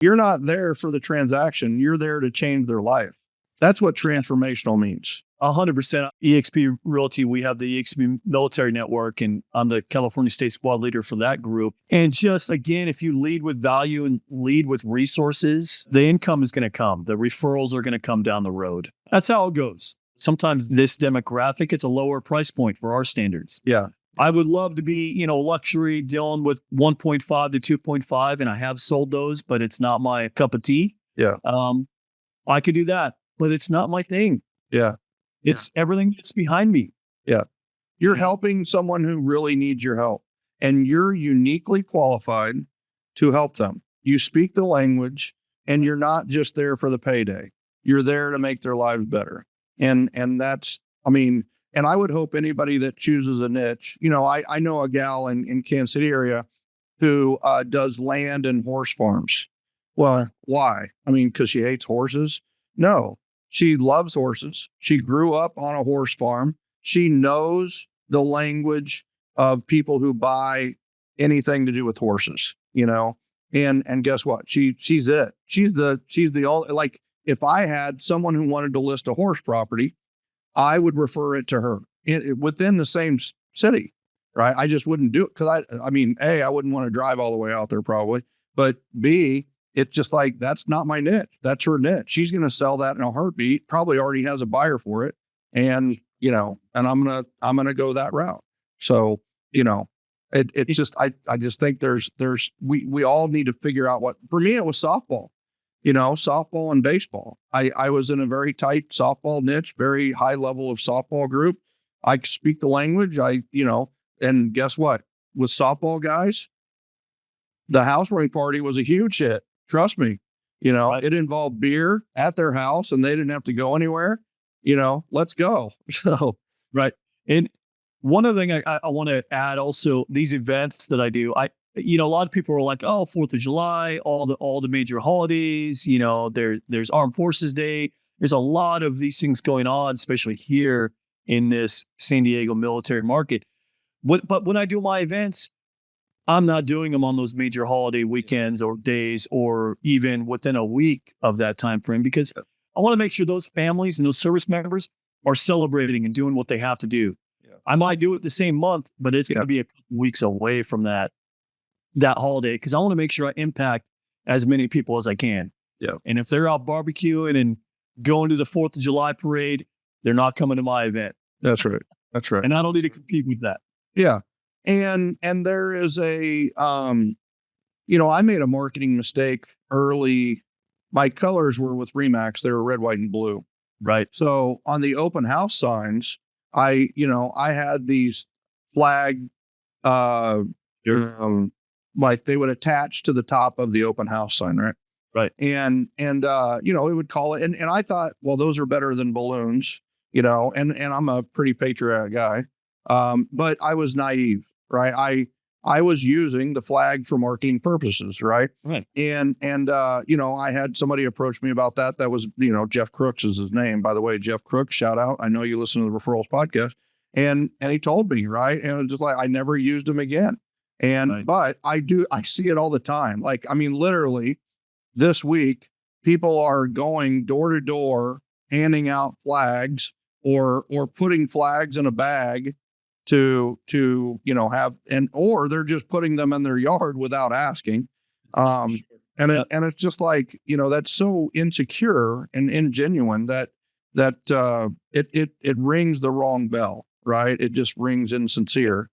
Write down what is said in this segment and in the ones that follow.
You're not there for the transaction. You're there to change their life. That's what transformational means. 100%. EXP Realty, we have the EXP Military Network, and I'm the California State Squad leader for that group. And just again, if you lead with value and lead with resources, the income is going to come. The referrals are going to come down the road. That's how it goes. Sometimes this demographic, it's a lower price point for our standards. Yeah. I would love to be, luxury dealing with 1.5 to 2.5, and I have sold those, but it's not my cup of tea. Yeah. I could do that, but it's not my thing. Yeah. It's everything that's behind me. Yeah. You're helping someone who really needs your help, and you're uniquely qualified to help them. You speak the language, and you're not just there for the payday. You're there to make their lives better. And that's, and I would hope anybody that chooses a niche, I know a gal in Kansas City area who does land and horse farms. Well, why? Because she hates horses? No. She loves horses. She grew up on a horse farm. She knows the language of people who buy anything to do with horses, and guess what? She's it. She's the only, like, if I had someone who wanted to list a horse property, I would refer it to her within the same city, right? I just wouldn't do it because A, I wouldn't want to drive all the way out there probably, but B, it's just like, that's not my niche. That's her niche. She's going to sell that in a heartbeat, probably already has a buyer for it. And, and I'm going to go that route. So, it's just, I just think we all need to figure out for me, it was softball, softball and baseball. I was in a very tight softball niche, very high level of softball group. I speak the language. And guess what? With softball guys, the housewarming party was a huge hit. Trust me, right. It involved beer at their house and they didn't have to go anywhere, let's go. So, right. And one other thing I want to add also, these events that I do, a lot of people are like, oh, 4th of July, all the major holidays, there's Armed Forces Day. There's a lot of these things going on, especially here in this San Diego military market. But when I do my events, I'm not doing them on those major holiday weekends or days, or even within a week of that time frame, because I want to make sure those families and those service members are celebrating and doing what they have to do. Yeah. I might do it the same month, but it's going to be a couple weeks away from that holiday, because I want to make sure I impact as many people as I can. Yeah. And if they're out barbecuing and going to the 4th of July parade, they're not coming to my event. That's right. That's right. And I don't need to compete with that. Yeah. And there is I made a marketing mistake early. My colors were with Remax. They were red, white, and blue. Right. So on the open house signs, I had these flag, like they would attach to the top of the open house sign. Right. Right. And it would call it. And I thought, well, those are better than balloons, and I'm a pretty patriotic guy. But I was naive. Right. I was using the flag for marketing purposes. Right. Right. And I had somebody approach me about that. That was, Jeff Crooks is his name, by the way. Jeff Crooks, shout out. I know you listen to the Referrals podcast. And he told me, right. And it was just like, I never used them again. And, right. But I see it all the time. Like, literally this week, people are going door to door, handing out flags or putting flags in a bag to have, or they're just putting them in their yard without asking. And it's just like, that's so insecure and ingenuine that it rings the wrong bell, right? It just rings insincere.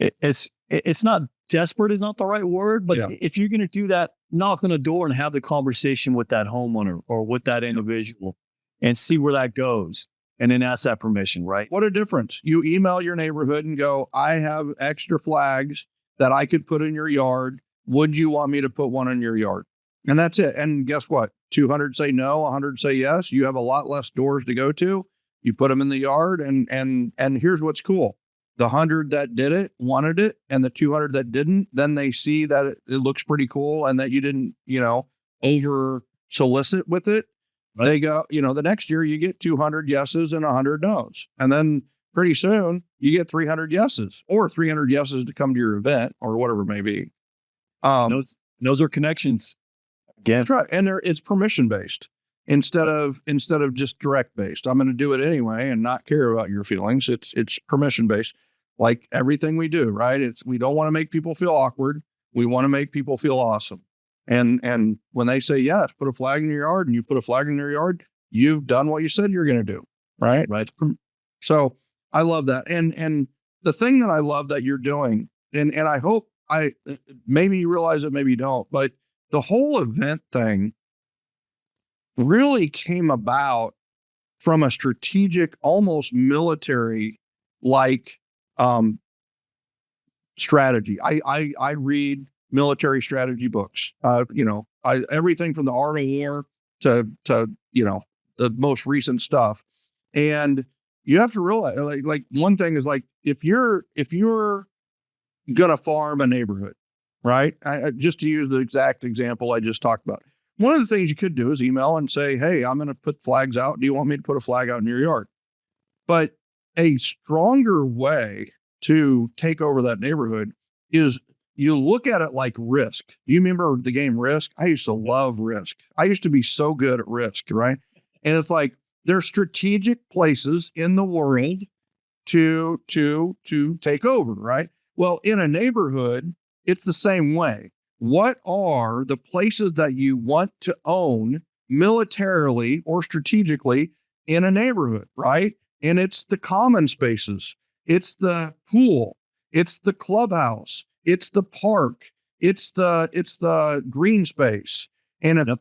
It's not desperate is not the right word, but if you're going to do that, knock on a door and have the conversation with that homeowner or with that individual and see where that goes. And then ask that permission, right? What a difference. You email your neighborhood and go, I have extra flags that I could put in your yard. Would you want me to put one in your yard? And that's it. And guess what? 200 say no, 100 say yes. You have a lot less doors to go to. You put them in the yard. And here's what's cool. The 100 that did it, wanted it. And the 200 that didn't, then they see that it looks pretty cool and that you didn't, over solicit with it. Right. They go, the next year you get 200 yeses and 100 no's. And then pretty soon you get 300 yeses or 300 yeses to come to your event or whatever it may be. Those are connections. Yeah. That's right. And it's permission based instead of just direct based. I'm going to do it anyway and not care about your feelings. It's permission based, like everything we do, right? We don't want to make people feel awkward. We want to make people feel awesome. And when they say yes, put a flag in your yard, and you put a flag in your yard, you've done what you said you're going to do, right? Right. So I love that. And the thing that I love that you're doing, and I hope maybe you realize it, maybe you don't, but the whole event thing really came about from a strategic, almost military like strategy. I read military strategy books. Everything from the Art of War to the most recent stuff. And you have to realize, like one thing is, like, if you're gonna farm a neighborhood, right? Just to use the exact example I just talked about, one of the things you could do is email and say, hey, I'm going to put flags out. Do you want me to put a flag out in your yard? But a stronger way to take over that neighborhood is you look at it like Risk. Do you remember the game Risk? I used to love Risk. I used to be so good at Risk, right? And it's like, there's strategic places in the world to take over, right? Well, in a neighborhood, it's the same way. What are the places that you want to own militarily or strategically in a neighborhood, right? And it's the common spaces. It's the pool. It's the clubhouse. It's the park. It's the green space. And if,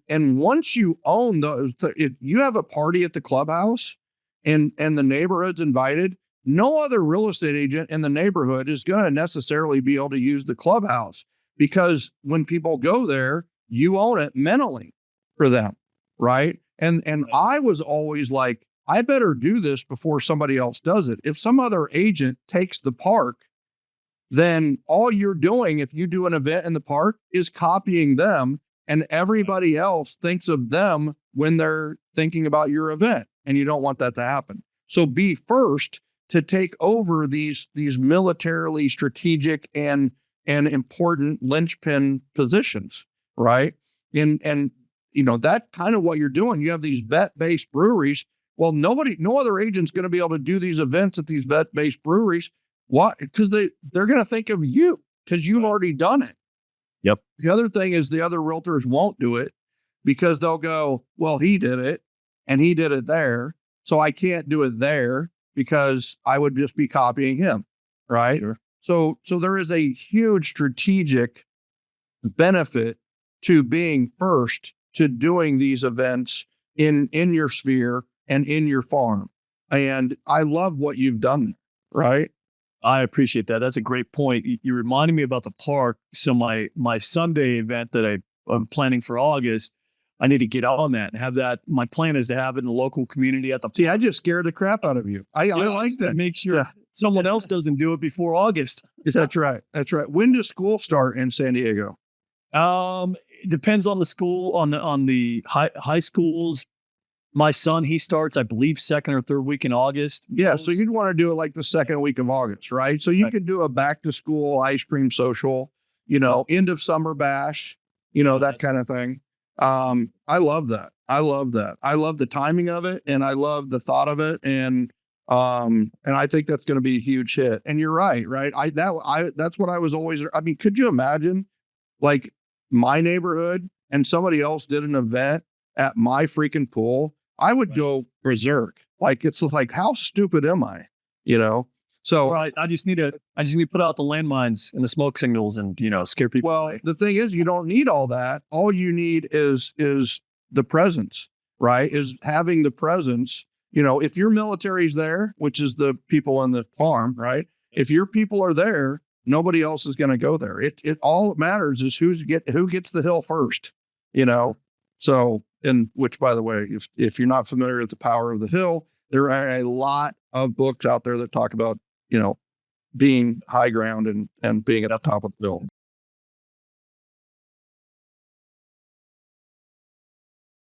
and once you own those, if you have a party at the clubhouse and the neighborhood's invited, no other real estate agent in the neighborhood is going to necessarily be able to use the clubhouse, because when people go there, you own it mentally for them, right? And I was always like, I better do this before somebody else does it. If some other agent takes the park, then all you're doing, if you do an event in the park, is copying them, and everybody else thinks of them when they're thinking about your event, and you don't want that to happen. So be first to take over these militarily strategic and important linchpin positions, right? And that kind of what you're doing. You have these vet-based breweries. Well, no other agent's going to be able to do these events at these vet-based breweries. Why? Because they're going to think of you, because you've already done it. Yep. The other thing is, the other realtors won't do it because they'll go, well, he did it and he did it there, so I can't do it there because I would just be copying him, right? Sure. So there is a huge strategic benefit to being first to doing these events in your sphere and in your farm. And I love what you've done, right? I appreciate that. That's a great point. You reminded me about the park. So my Sunday event that I'm planning for August, I need to get on that and have that. My plan is to have it in the local community at the park. See, I just scared the crap out of you. I like that. Make sure someone else doesn't do it before August. That's right. That's right. When does school start in San Diego? It depends on the school, on the high schools. My son, he starts, I believe, second or third week in August. Yeah. So you'd want to do it like the second week of August, right? So you could do a back to school ice cream social, end of summer bash, that kind of thing. I love that. I love that. I love the timing of it, and I love the thought of it. And I think that's going to be a huge hit. And you're right. That's what I was always, I mean, could you imagine like my neighborhood and somebody else did an event at my freaking pool? I would go berserk. Like, it's like, how stupid am I? So right. I just need to put out the landmines and the smoke signals and, scare people. Well, away. The thing is, you don't need all that. All you need is the presence, right? Is having the presence. If your military's there, which is the people on the farm, right? If your people are there, nobody else is going to go there. It all that matters is who gets the hill first, So, and which, by the way, if you're not familiar with the power of the hill, there are a lot of books out there that talk about, being high ground and being at the top of the hill.